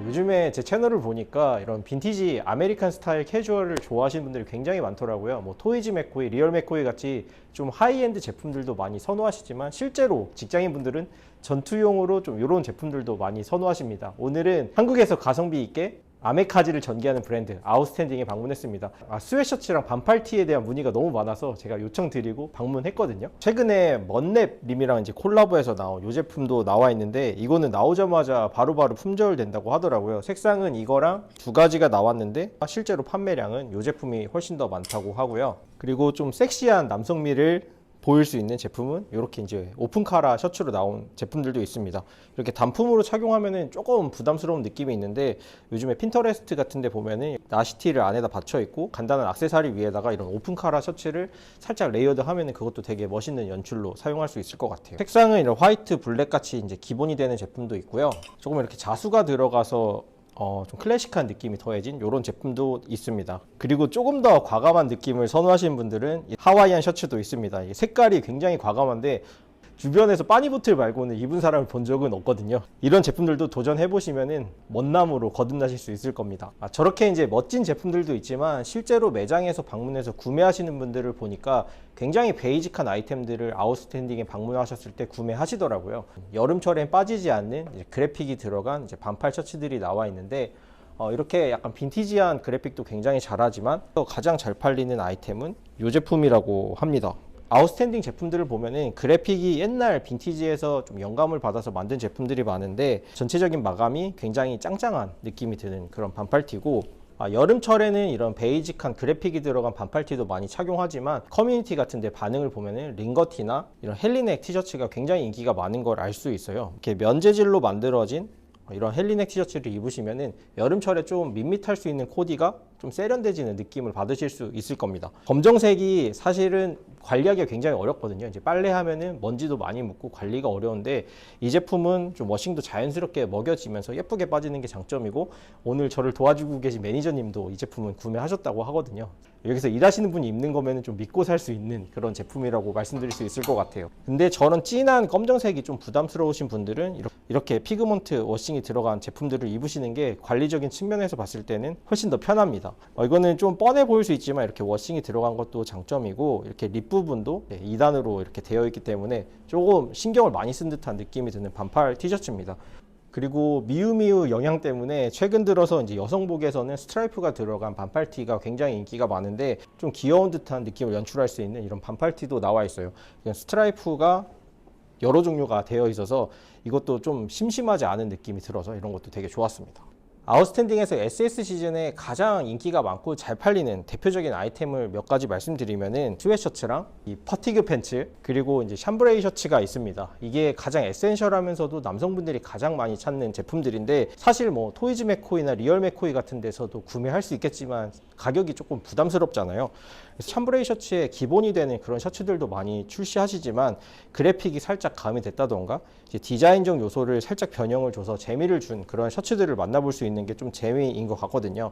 요즘에 제 채널을 보니까 이런 빈티지 아메리칸 스타일 캐주얼을 좋아하시는 분들이 굉장히 많더라고요. 뭐 토이즈 맥코이, 리얼 맥코이 같이 좀 하이엔드 제품들도 많이 선호하시지만 실제로 직장인 분들은 전투용으로 좀 이런 제품들도 많이 선호하십니다. 오늘은 한국에서 가성비 있게 아메카지를 전개하는 브랜드 아웃스탠딩에 방문했습니다. 스웨셔츠랑 반팔티에 대한 문의가 너무 많아서 제가 요청드리고 방문했거든요. 최근에 먼랩님이랑 이제 콜라보해서 나온 이 제품도 나와 있는데 이거는 나오자마자 바로바로 품절된다고 하더라고요. 색상은 이거랑 두 가지가 나왔는데 실제로 판매량은 이 제품이 훨씬 더 많다고 하고요. 그리고 좀 섹시한 남성미를 보일 수 있는 제품은 이렇게 이제 오픈 카라 셔츠로 나온 제품들도 있습니다. 이렇게 단품으로 착용하면은 조금 부담스러운 느낌이 있는데 요즘에 핀터레스트 같은 데 보면은 나시티를 안에다 받쳐 있고 간단한 액세서리 위에다가 이런 오픈 카라 셔츠를 살짝 레이어드 하면은 그것도 되게 멋있는 연출로 사용할 수 있을 것 같아요. 색상은 이런 화이트, 블랙 같이 이제 기본이 되는 제품도 있고요. 조금 이렇게 자수가 들어가서 좀 클래식한 느낌이 더해진 이런 제품도 있습니다. 그리고 조금 더 과감한 느낌을 선호하시는 분들은 하와이안 셔츠도 있습니다. 색깔이 굉장히 과감한데 주변에서 빠니보틀 말고는 입은 사람을 본 적은 없거든요. 이런 제품들도 도전해보시면은 멋남으로 거듭나실 수 있을 겁니다. 저렇게 이제 멋진 제품들도 있지만 실제로 매장에서 방문해서 구매하시는 분들을 보니까 굉장히 베이직한 아이템들을 아웃스탠딩에 방문하셨을 때 구매하시더라고요. 여름철엔 빠지지 않는 이제 그래픽이 들어간 이제 반팔 셔츠들이 나와 있는데 이렇게 약간 빈티지한 그래픽도 굉장히 잘하지만 가장 잘 팔리는 아이템은 이 제품이라고 합니다. 아웃스탠딩 제품들을 보면은 그래픽이 옛날 빈티지에서 좀 영감을 받아서 만든 제품들이 많은데 전체적인 마감이 굉장히 짱짱한 느낌이 드는 그런 반팔티고 여름철에는 이런 베이직한 그래픽이 들어간 반팔티도 많이 착용하지만 커뮤니티 같은 데 반응을 보면은 링거티나 이런 헬리넥 티셔츠가 굉장히 인기가 많은 걸 알 수 있어요. 이렇게 면재질로 만들어진 이런 헬리넥 티셔츠를 입으시면은 여름철에 좀 밋밋할 수 있는 코디가 좀 세련돼지는 느낌을 받으실 수 있을 겁니다. 검정색이 사실은 관리하기가 굉장히 어렵거든요. 이제 빨래하면은 먼지도 많이 묻고 관리가 어려운데 이 제품은 좀 워싱도 자연스럽게 먹여지면서 예쁘게 빠지는 게 장점이고 오늘 저를 도와주고 계신 매니저님도 이 제품은 구매하셨다고 하거든요. 여기서 일하시는 분이 입는 거면 좀 믿고 살 수 있는 그런 제품이라고 말씀드릴 수 있을 것 같아요. 근데 저런 진한 검정색이 좀 부담스러우신 분들은 이렇게 피그먼트 워싱이 들어간 제품들을 입으시는 게 관리적인 측면에서 봤을 때는 훨씬 더 편합니다. 이거는 좀 뻔해 보일 수 있지만 이렇게 워싱이 들어간 것도 장점이고 이렇게 립 부분도 2단으로 이렇게 되어 있기 때문에 조금 신경을 많이 쓴 듯한 느낌이 드는 반팔 티셔츠입니다. 그리고 미우미우 영향 때문에 최근 들어서 이제 여성복에서는 스트라이프가 들어간 반팔티가 굉장히 인기가 많은데 좀 귀여운 듯한 느낌을 연출할 수 있는 이런 반팔티도 나와 있어요. 스트라이프가 여러 종류가 되어 있어서 이것도 좀 심심하지 않은 느낌이 들어서 이런 것도 되게 좋았습니다. 아웃스탠딩에서 SS 시즌에 가장 인기가 많고 잘 팔리는 대표적인 아이템을 몇 가지 말씀드리면은 스웨셔츠랑 이 퍼티그 팬츠 그리고 이제 샴브레이 셔츠가 있습니다. 이게 가장 에센셜하면서도 남성분들이 가장 많이 찾는 제품들인데 사실 뭐 토이즈 맥코이나 리얼 맥코이 같은 데서도 구매할 수 있겠지만 가격이 조금 부담스럽잖아요. 그래서 샴브레이 셔츠에 기본이 되는 그런 셔츠들도 많이 출시하시지만 그래픽이 살짝 가미됐다던가 이제 디자인적 요소를 살짝 변형을 줘서 재미를 준 그런 셔츠들을 만나볼 수 있는 게 좀 재미인 것 같거든요.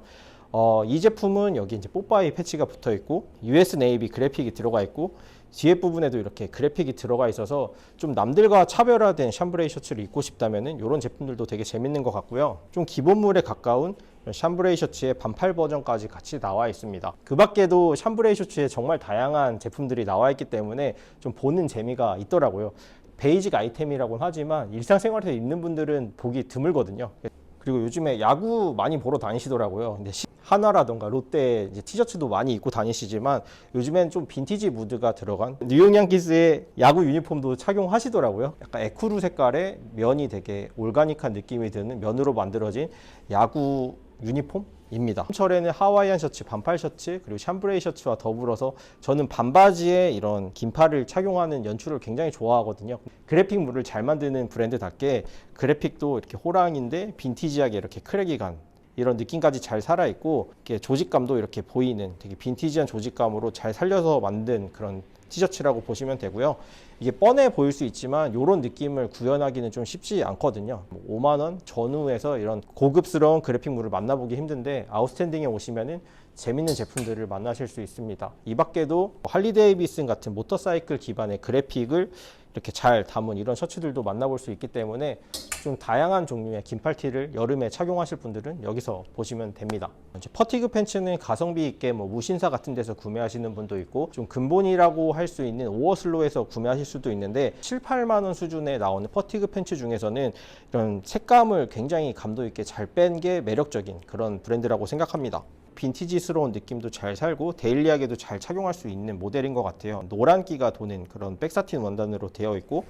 이 제품은 여기 이제 뽀빠이 패치가 붙어 있고 US 네이비 그래픽이 들어가 있고 뒤에 부분에도 이렇게 그래픽이 들어가 있어서 좀 남들과 차별화된 샴브레이 셔츠를 입고 싶다면은 이런 제품들도 되게 재밌는 것 같고요. 좀 기본물에 가까운 샴브레이 셔츠의 반팔 버전까지 같이 나와 있습니다. 그 밖에도 샴브레이 셔츠에 정말 다양한 제품들이 나와 있기 때문에 좀 보는 재미가 있더라고요. 베이직 아이템이라고는 하지만 일상생활에서 입는 분들은 보기 드물거든요. 그리고 요즘에 야구 많이 보러 다니시더라고요. 근데 하나라던가 롯데 이제 티셔츠도 많이 입고 다니시지만 요즘엔 좀 빈티지 무드가 들어간 뉴욕 양키스의 야구 유니폼도 착용하시더라고요. 약간 에쿠르 색깔의 면이 되게 올가닉한 느낌이 드는 면으로 만들어진 야구 유니폼입니다. 철에는 하와이안 셔츠, 반팔 셔츠, 그리고 샴브레이 셔츠와 더불어서 저는 반바지에 이런 긴팔을 착용하는 연출을 굉장히 좋아하거든요. 그래픽물을 잘 만드는 브랜드답게 그래픽도 이렇게 호랑인데 빈티지하게 이렇게 크랙이 간 이런 느낌까지 잘 살아있고 이렇게 조직감도 이렇게 보이는 되게 빈티지한 조직감으로 잘 살려서 만든 그런 티셔츠라고 보시면 되고요. 이게 뻔해 보일 수 있지만 이런 느낌을 구현하기는 좀 쉽지 않거든요. 5만 원 전후에서 이런 고급스러운 그래픽물을 만나보기 힘든데 아웃스탠딩에 오시면은 재밌는 제품들을 만나실 수 있습니다. 이 밖에도 할리 데이비슨 같은 모터사이클 기반의 그래픽을 이렇게 잘 담은 이런 셔츠들도 만나볼 수 있기 때문에 좀 다양한 종류의 긴팔티를 여름에 착용하실 분들은 여기서 보시면 됩니다. 이제 퍼티그 팬츠는 가성비 있게 뭐 무신사 같은 데서 구매하시는 분도 있고 좀 근본이라고 할 수 있는 오어슬로에서 구매하실 수도 있는데 7, 8만 원 수준에 나오는 퍼티그 팬츠 중에서는 이런 색감을 굉장히 감도 있게 잘 뺀 게 매력적인 그런 브랜드라고 생각합니다. 빈티지스러운 느낌도 잘 살고 데일리하게도 잘 착용할 수 있는 모델인 것 같아요. 노란기가 도는 그런 백사틴 원단으로 되어 있고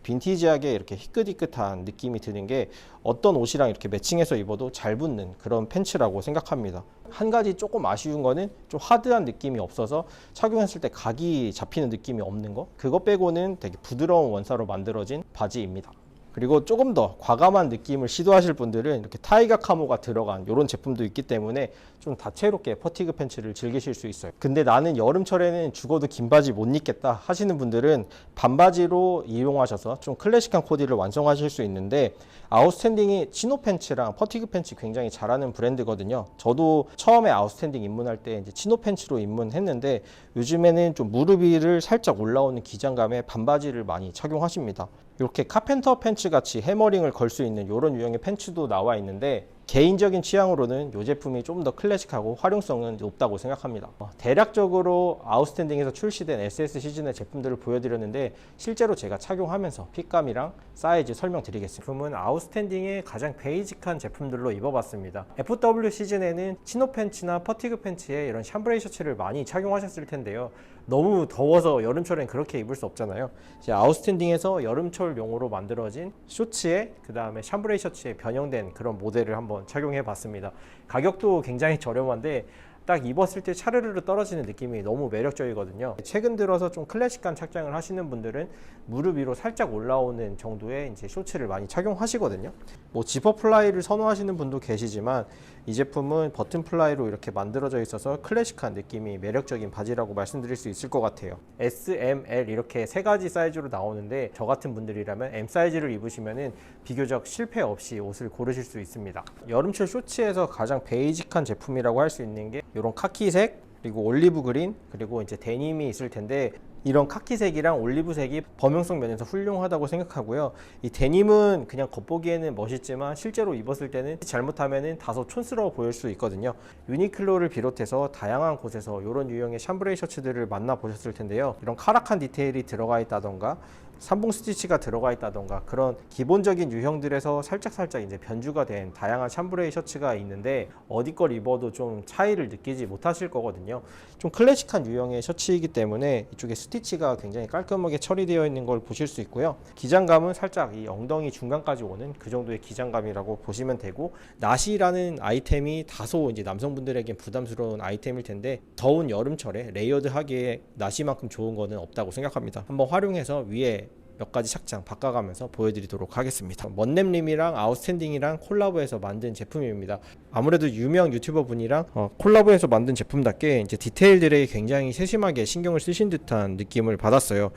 빈티지하게 이렇게 희끗희끗한 느낌이 드는 게 어떤 옷이랑 이렇게 매칭해서 입어도 잘 붙는 그런 팬츠라고 생각합니다. 한 가지 조금 아쉬운 거는 좀 하드한 느낌이 없어서 착용했을 때 각이 잡히는 느낌이 없는 거, 그거 빼고는 되게 부드러운 원사로 만들어진 바지입니다. 그리고 조금 더 과감한 느낌을 시도하실 분들은 이렇게 타이거 카모가 들어간 이런 제품도 있기 때문에 좀 다채롭게 퍼티그 팬츠를 즐기실 수 있어요. 근데 나는 여름철에는 죽어도 긴 바지 못 입겠다 하시는 분들은 반바지로 이용하셔서 좀 클래식한 코디를 완성하실 수 있는데, 아웃스탠딩이 치노 팬츠랑 퍼티그 팬츠 굉장히 잘하는 브랜드거든요. 저도 처음에 아웃스탠딩 입문할 때 이제 치노 팬츠로 입문했는데 요즘에는 좀 무릎 위를 살짝 올라오는 기장감의 반바지를 많이 착용하십니다. 이렇게 카펜터 팬츠 같이 해머링을 걸 수 있는 이런 유형의 팬츠도 나와 있는데, 개인적인 취향으로는 이 제품이 좀 더 클래식하고 활용성은 높다고 생각합니다. 대략적으로 아웃스탠딩에서 출시된 SS 시즌의 제품들을 보여드렸는데, 실제로 제가 착용하면서 핏감이랑 사이즈 설명드리겠습니다. 제품은 아웃스탠딩의 가장 베이직한 제품들로 입어봤습니다. FW 시즌에는 치노 팬츠나 퍼티그 팬츠에 이런 샴브레이 셔츠를 많이 착용하셨을 텐데요. 너무 더워서 여름철엔 그렇게 입을 수 없잖아요. 이제 아웃스탠딩에서 여름철용으로 만들어진 쇼츠에 그 다음에 샴브레이 셔츠에 변형된 그런 모델을 한번 착용해 봤습니다. 가격도 굉장히 저렴한데 딱 입었을 때 차르르르 떨어지는 느낌이 너무 매력적이거든요. 최근 들어서 좀 클래식한 착장을 하시는 분들은 무릎 위로 살짝 올라오는 정도의 이제 쇼츠를 많이 착용하시거든요. 뭐 지퍼 플라이를 선호하시는 분도 계시지만 이 제품은 버튼 플라이로 이렇게 만들어져 있어서 클래식한 느낌이 매력적인 바지라고 말씀드릴 수 있을 것 같아요. S, M, L 이렇게 세 가지 사이즈로 나오는데 저 같은 분들이라면 M 사이즈를 입으시면은 비교적 실패 없이 옷을 고르실 수 있습니다. 여름철 쇼츠에서 가장 베이직한 제품이라고 할 수 있는 게 이런 카키색, 그리고 올리브 그린, 그리고 이제 데님이 있을 텐데, 이런 카키색이랑 올리브색이 범용성 면에서 훌륭하다고 생각하고요. 이 데님은 그냥 겉보기에는 멋있지만 실제로 입었을 때는 잘못하면 다소 촌스러워 보일 수 있거든요. 유니클로를 비롯해서 다양한 곳에서 이런 유형의 샴브레이 셔츠들을 만나보셨을 텐데요. 이런 카락한 디테일이 들어가 있다던가 삼봉 스티치가 들어가 있다던가 그런 기본적인 유형들에서 살짝 이제 변주가 된 다양한 샴브레이 셔츠가 있는데, 어디 걸 입어도 좀 차이를 느끼지 못하실 거거든요. 좀 클래식한 유형의 셔츠이기 때문에 이쪽에 스티치가 굉장히 깔끔하게 처리되어 있는 걸 보실 수 있고요. 기장감은 살짝 이 엉덩이 중간까지 오는 그 정도의 기장감이라고 보시면 되고, 나시라는 아이템이 다소 이제 남성분들에겐 부담스러운 아이템일 텐데, 더운 여름철에 레이어드하기에 나시만큼 좋은 거는 없다고 생각합니다. 한번 활용해서 위에 몇 가지 착장 바꿔가면서 보여드리도록 하겠습니다. 먼nem림이랑 아웃스탠딩이랑 콜라보해서 만든 제품입니다. 아무래도 유명 유튜버 분이랑 콜라보해서 만든 제품답게 이제 디테일들에 굉장히 세심하게 신경을 쓰신 듯한 느낌을 받았어요.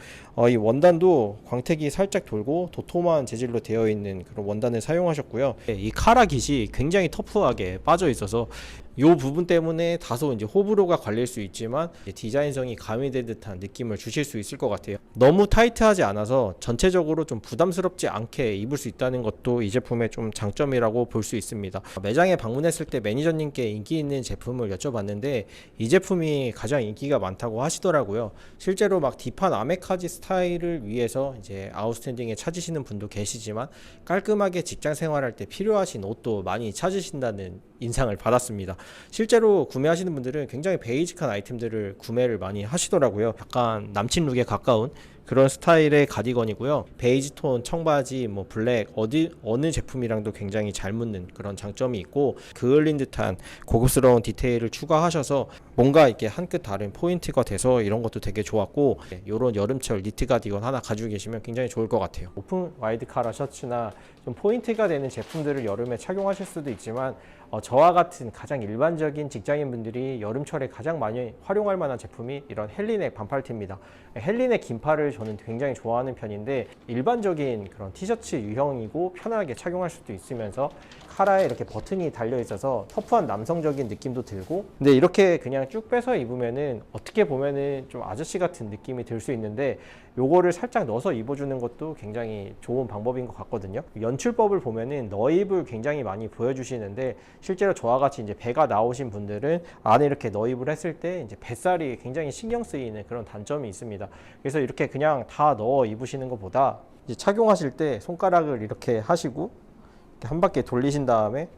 이 원단도 광택이 살짝 돌고 도톰한 재질로 되어 있는 그런 원단을 사용하셨고요. 이 카라 깃이 굉장히 터프하게 빠져 있어서 이 부분 때문에 다소 이제 호불호가 갈릴 수 있지만 디자인성이 가미된 듯한 느낌을 주실 수 있을 것 같아요. 너무 타이트하지 않아서 전체적으로 좀 부담스럽지 않게 입을 수 있다는 것도 이 제품의 좀 장점이라고 볼 수 있습니다. 매장에 방문했을 때 매니저님께 인기 있는 제품을 여쭤봤는데 이 제품이 가장 인기가 많다고 하시더라고요. 실제로 막 딥한 아메카지 스타일을 위해서 이제 아웃스탠딩에 찾으시는 분도 계시지만, 깔끔하게 직장 생활할 때 필요하신 옷도 많이 찾으신다는 인상을 받았습니다. 실제로 구매하시는 분들은 굉장히 베이직한 아이템들을 구매를 많이 하시더라고요. 약간 남친 룩에 가까운 그런 스타일의 가디건이고요. 베이지 톤 청바지, 뭐 블랙, 어느 제품이랑도 굉장히 잘 묻는 그런 장점이 있고, 그을린 듯한 고급스러운 디테일을 추가하셔서 뭔가 이렇게 한 끗 다른 포인트가 돼서 이런 것도 되게 좋았고, 이런 여름철 니트 가디건 하나 가지고 계시면 굉장히 좋을 것 같아요. 오픈 와이드 카라 셔츠나 좀 포인트가 되는 제품들을 여름에 착용하실 수도 있지만, 저와 같은 가장 일반적인 직장인분들이 여름철에 가장 많이 활용할 만한 제품이 이런 헬리넥 반팔티입니다. 헬리넥 긴팔을 저는 굉장히 좋아하는 편인데, 일반적인 그런 티셔츠 유형이고 편하게 착용할 수도 있으면서 카라에 이렇게 버튼이 달려 있어서 터프한 남성적인 느낌도 들고, 근데 이렇게 그냥 쭉 빼서 입으면은 어떻게 보면은 좀 아저씨 같은 느낌이 들 수 있는데, 요거를 살짝 넣어서 입어주는 것도 굉장히 좋은 방법인 것 같거든요. 연출법을 보면은 너입을 굉장히 많이 보여주시는데, 실제로 저와 같이 이제 배가 나오신 분들은 안에 이렇게 너입을 했을 때 이제 뱃살이 굉장히 신경 쓰이는 그런 단점이 있습니다. 그래서 이렇게 그냥 다 넣어 입으시는 것보다 이제 착용하실 때 손가락을 이렇게 하시고 이렇게 한 바퀴 돌리신 다음에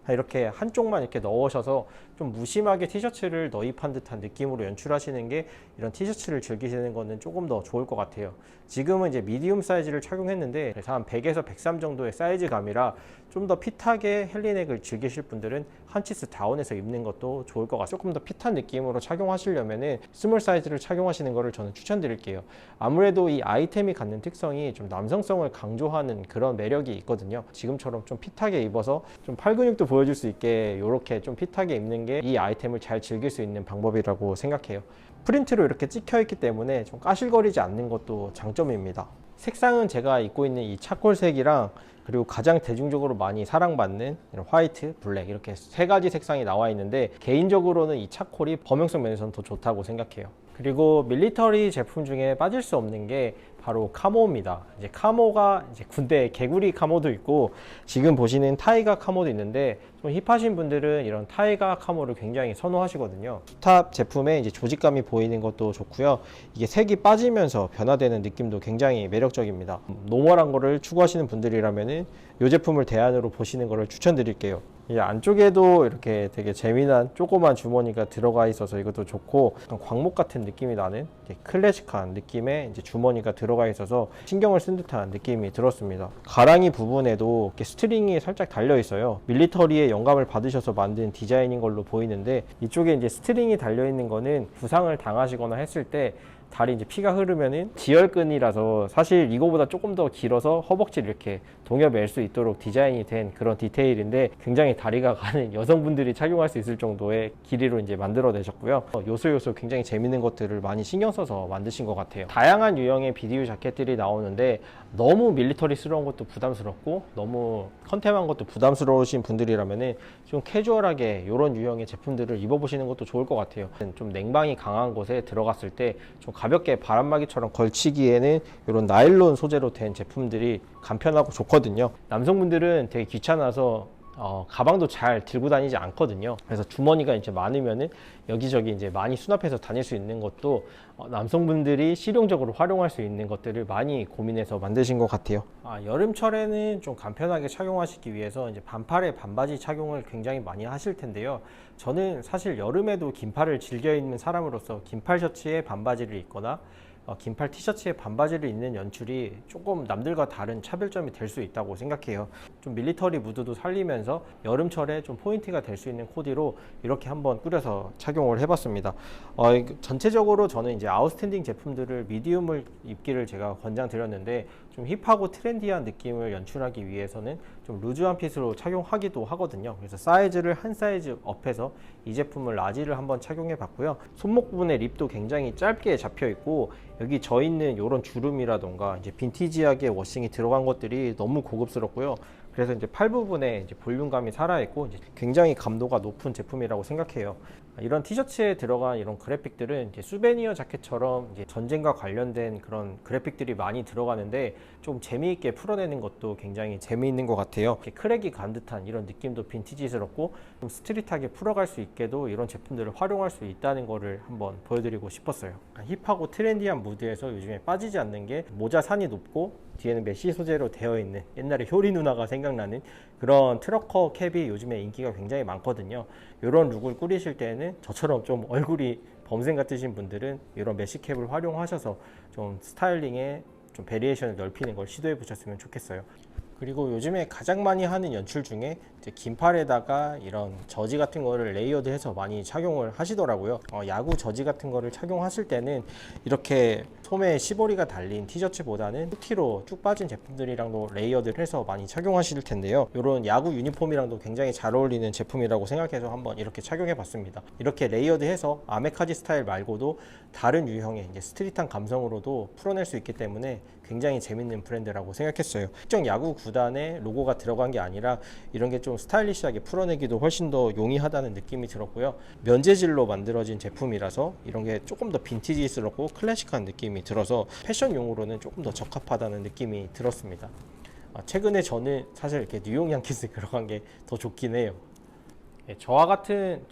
이렇게 한쪽만 이렇게 넣으셔서 좀 무심하게 티셔츠를 너입한 듯한 느낌으로 연출하시는 게 이런 티셔츠를 즐기시는 거는 조금 더 좋을 것 같아요. 지금은 이제 미디움 사이즈를 착용했는데 그래서 한 100에서 103 정도의 사이즈감이라 좀 더 핏하게 헬리넥을 즐기실 분들은 한치스 다운해서 입는 것도 좋을 것 같아요. 조금 더 핏한 느낌으로 착용하시려면은 스몰 사이즈를 착용하시는 것을 저는 추천드릴게요. 아무래도 이 아이템이 갖는 특성이 좀 남성성을 강조하는 그런 매력이 있거든요. 지금처럼 좀 핏하게 입어서 좀 팔 근육도 보여줄 수 있게 이렇게 좀 핏하게 입는 게 이 아이템을 잘 즐길 수 있는 방법이라고 생각해요. 프린트로 이렇게 찍혀 있기 때문에 좀 까실거리지 않는 것도 장점입니다. 색상은 제가 입고 있는 이 차콜색이랑 그리고 가장 대중적으로 많이 사랑받는 이런 화이트, 블랙 이렇게 세 가지 색상이 나와 있는데 개인적으로는 이 차콜이 범용성 면에서는 더 좋다고 생각해요. 그리고 밀리터리 제품 중에 빠질 수 없는 게 바로 카모입니다. 이제 카모가 이제 군대 개구리 카모도 있고 지금 보시는 타이가 카모도 있는데 좀 힙하신 분들은 이런 타이가 카모를 굉장히 선호하시거든요. 탑 제품에 이제 조직감이 보이는 것도 좋고요. 이게 색이 빠지면서 변화되는 느낌도 굉장히 매력적입니다. 노멀한 거를 추구하시는 분들이라면은 이 제품을 대안으로 보시는 거를 추천드릴게요. 이 안쪽에도 이렇게 되게 재미난 조그만 주머니가 들어가 있어서 이것도 좋고 광목 같은 느낌이 나는 클래식한 느낌의 이제 주머니가 들어가 있어서 신경을 쓴 듯한 느낌이 들었습니다. 가랑이 부분에도 이렇게 스트링이 살짝 달려 있어요. 밀리터리에 영감을 받으셔서 만든 디자인인 걸로 보이는데 이쪽에 이제 스트링이 달려 있는 거는 부상을 당하시거나 했을 때 다리 이제 피가 흐르면은 지혈끈이라서 사실 이거보다 조금 더 길어서 허벅지를 이렇게 동여맬 수 있도록 디자인이 된 그런 디테일인데 굉장히 다리가 가는 여성분들이 착용할 수 있을 정도의 길이로 이제 만들어내셨고요. 요소 굉장히 재밌는 것들을 많이 신경 써서 만드신 것 같아요. 다양한 유형의 BDU 자켓들이 나오는데 너무 밀리터리스러운 것도 부담스럽고 너무 컨템한 것도 부담스러우신 분들이라면은 좀 캐주얼하게 이런 유형의 제품들을 입어보시는 것도 좋을 것 같아요. 좀 냉방이 강한 곳에 들어갔을 때 좀 가볍게 바람막이처럼 걸치기에는 이런 나일론 소재로 된 제품들이 간편하고 좋거든요. 남성분들은 되게 귀찮아서 가방도 잘 들고 다니지 않거든요. 그래서 주머니가 이제 많으면은 여기저기 이제 많이 수납해서 다닐 수 있는 것도 남성분들이 실용적으로 활용할 수 있는 것들을 많이 고민해서 만드신 것 같아요. 여름철에는 좀 간편하게 착용하시기 위해서 이제 반팔에 반바지 착용을 굉장히 많이 하실 텐데요. 저는 사실 여름에도 긴팔을 즐겨 입는 사람으로서 긴팔 셔츠에 반바지를 입거나 긴팔 티셔츠에 반바지를 입는 연출이 조금 남들과 다른 차별점이 될 수 있다고 생각해요. 좀 밀리터리 무드도 살리면서 여름철에 좀 포인트가 될 수 있는 코디로 이렇게 한번 꾸려서 착용을 해봤습니다. 전체적으로 저는 이제 아웃스탠딩 제품들을 미디움을 입기를 제가 권장드렸는데 좀 힙하고 트렌디한 느낌을 연출하기 위해서는 좀 루즈한 핏으로 착용하기도 하거든요. 그래서 사이즈를 한 사이즈 업해서 이 제품을 라지를 한번 착용해 봤고요. 손목 부분에 립도 굉장히 짧게 잡혀 있고 여기 져 있는 이런 주름이라던가 이제 빈티지하게 워싱이 들어간 것들이 너무 고급스럽고요. 그래서 이제 팔 부분에 이제 볼륨감이 살아있고 이제 굉장히 감도가 높은 제품이라고 생각해요. 이런 티셔츠에 들어간 이런 그래픽들은 이제 수베니어 자켓처럼 이제 전쟁과 관련된 그런 그래픽들이 많이 들어가는데 좀 재미있게 풀어내는 것도 굉장히 재미있는 것 같아요. 크랙이 간 듯한 이런 느낌도 빈티지스럽고 좀 스트릿하게 풀어갈 수 있게도 이런 제품들을 활용할 수 있다는 거를 한번 보여드리고 싶었어요. 힙하고 트렌디한 무드에서 요즘에 빠지지 않는 게 모자 산이 높고 뒤에는 메쉬 소재로 되어 있는 옛날에 효리 누나가 생각나는 그런 트러커 캡이 요즘에 인기가 굉장히 많거든요. 이런 룩을 꾸리실 때는 저처럼 좀 얼굴이 범생 같으신 분들은 이런 메쉬 캡을 활용하셔서 좀 스타일링에 좀 베리에이션을 넓히는 걸 시도해 보셨으면 좋겠어요. 그리고 요즘에 가장 많이 하는 연출 중에 이제 긴팔에다가 이런 저지 같은 거를 레이어드해서 많이 착용을 하시더라고요. 야구 저지 같은 거를 착용하실 때는 이렇게 소매에 시보리가 달린 티셔츠보다는 후티로 쭉 빠진 제품들이랑도 레이어드를 해서 많이 착용하실 텐데요. 이런 야구 유니폼이랑도 굉장히 잘 어울리는 제품이라고 생각해서 한번 이렇게 착용해 봤습니다. 이렇게 레이어드해서 아메카지 스타일 말고도 다른 유형의 이제 스트릿한 감성으로도 풀어낼 수 있기 때문에 굉장히 재밌는 브랜드라고 생각했어요. 특정 야구 구단의 로고가 들어간 게 아니라 이런 게 좀 스타일리시하게 풀어내기도 훨씬 더 용이하다는 느낌이 들었고요. 면재질로 만들어진 제품이라서 이런 게 조금 더 빈티지스럽고 클래식한 느낌이 들어서 패션용으로는 조금 더 적합하다는 느낌이 들었습니다. 최근에 저는 사실 이렇게 뉴욕 양키스 들어간 게 더 좋긴 해요. 저와 같은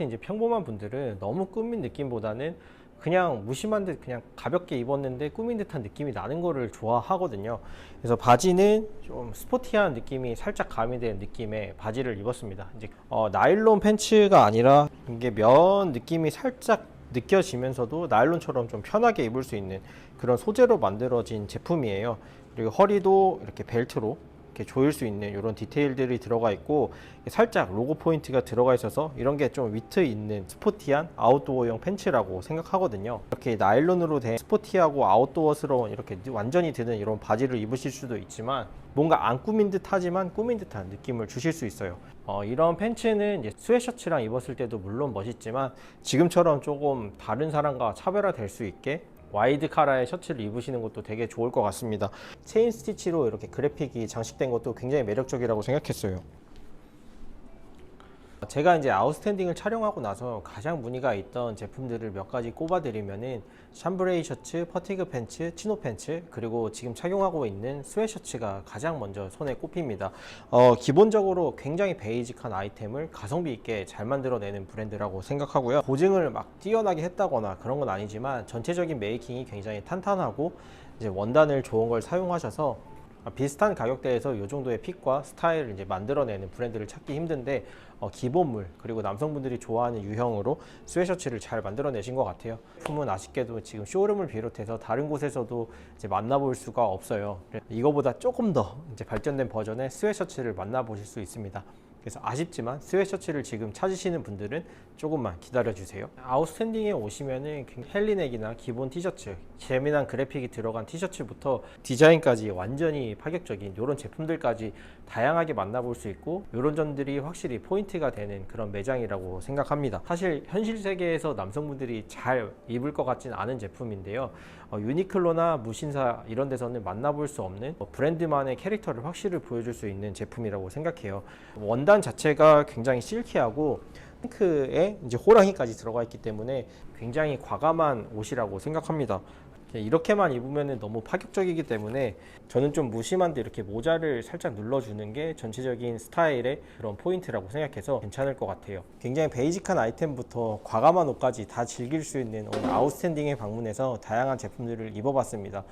이제 평범한 분들은 너무 꾸민 느낌보다는 그냥 무심한 듯 그냥 가볍게 입었는데 꾸민 듯한 느낌이 나는 거를 좋아하거든요. 그래서 바지는 좀 스포티한 느낌이 살짝 가미된 느낌의 바지를 입었습니다. 이제 나일론 팬츠가 아니라 이게 면 느낌이 살짝 느껴지면서도 나일론처럼 좀 편하게 입을 수 있는 그런 소재로 만들어진 제품이에요. 그리고 허리도 이렇게 벨트로 이렇게 조일 수 있는 이런 디테일들이 들어가 있고 살짝 로고 포인트가 들어가 있어서 이런 게 좀 위트 있는 스포티한 아웃도어용 팬츠라고 생각하거든요. 이렇게 나일론으로 된 스포티하고 아웃도어스러운 이렇게 완전히 드는 이런 바지를 입으실 수도 있지만 뭔가 안 꾸민 듯 하지만 꾸민 듯한 느낌을 주실 수 있어요. 이런 팬츠는 이제 스웨셔츠랑 입었을 때도 물론 멋있지만 지금처럼 조금 다른 사람과 차별화될 수 있게 와이드 카라의 셔츠를 입으시는 것도 되게 좋을 것 같습니다. 체인 스티치로 이렇게 그래픽이 장식된 것도 굉장히 매력적이라고 생각했어요. 제가 이제 아웃스탠딩을 촬영하고 나서 가장 문의가 있던 제품들을 몇 가지 꼽아드리면은 샴브레이 셔츠, 퍼티그 팬츠, 치노 팬츠, 그리고 지금 착용하고 있는 스웨셔츠가 가장 먼저 손에 꼽힙니다. 기본적으로 굉장히 베이직한 아이템을 가성비 있게 잘 만들어내는 브랜드라고 생각하고요. 보증을 막 뛰어나게 했다거나 그런 건 아니지만 전체적인 메이킹이 굉장히 탄탄하고 이제 원단을 좋은 걸 사용하셔서 비슷한 가격대에서 이 정도의 핏과 스타일을 이제 만들어내는 브랜드를 찾기 힘든데 기본물 그리고 남성분들이 좋아하는 유형으로 스웨셔츠를 잘 만들어내신 것 같아요. 제품은 아쉽게도 지금 쇼룸을 비롯해서 다른 곳에서도 이제 만나볼 수가 없어요. 이거보다 조금 더 이제 발전된 버전의 스웨셔츠를 만나보실 수 있습니다. 그래서 아쉽지만 스웨셔츠를 지금 찾으시는 분들은 조금만 기다려 주세요. 아웃스탠딩에 오시면은 헬리넥이나 기본 티셔츠, 재미난 그래픽이 들어간 티셔츠부터 디자인까지 완전히 파격적인 이런 제품들까지 다양하게 만나볼 수 있고 이런 점들이 확실히 포인트가 되는 그런 매장이라고 생각합니다. 사실 현실 세계에서 남성분들이 잘 입을 것 같지는 않은 제품인데요. 유니클로나 무신사 이런 데서는 만나볼 수 없는 브랜드만의 캐릭터를 확실히 보여줄 수 있는 제품이라고 생각해요. 원단 자체가 굉장히 실키하고 핑크에 이제 호랑이까지 들어가 있기 때문에 굉장히 과감한 옷이라고 생각합니다. 이렇게만 입으면 너무 파격적이기 때문에 저는 좀 무심한데 이렇게 모자를 살짝 눌러주는 게 전체적인 스타일의 그런 포인트라고 생각해서 괜찮을 것 같아요. 굉장히 베이직한 아이템부터 과감한 옷까지 다 즐길 수 있는 오늘 아웃스탠딩에 방문해서 다양한 제품들을 입어봤습니다.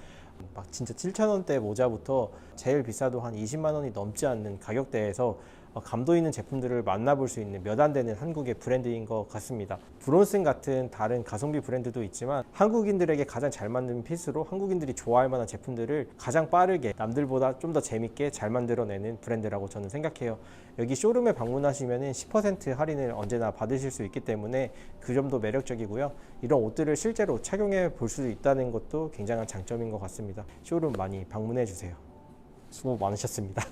막 진짜 7,000원대 모자부터 제일 비싸도 한 20만 원이 넘지 않는 가격대에서 감도 있는 제품들을 만나볼 수 있는 몇 안 되는 한국의 브랜드인 것 같습니다. 브론슨 같은 다른 가성비 브랜드도 있지만 한국인들에게 가장 잘 맞는 핏으로 한국인들이 좋아할 만한 제품들을 가장 빠르게 남들보다 좀 더 재밌게 잘 만들어내는 브랜드라고 저는 생각해요. 여기 쇼룸에 방문하시면 10% 할인을 언제나 받으실 수 있기 때문에 그 점도 매력적이고요. 이런 옷들을 실제로 착용해 볼 수 있다는 것도 굉장한 장점인 것 같습니다. 쇼룸 많이 방문해 주세요. 수고 많으셨습니다.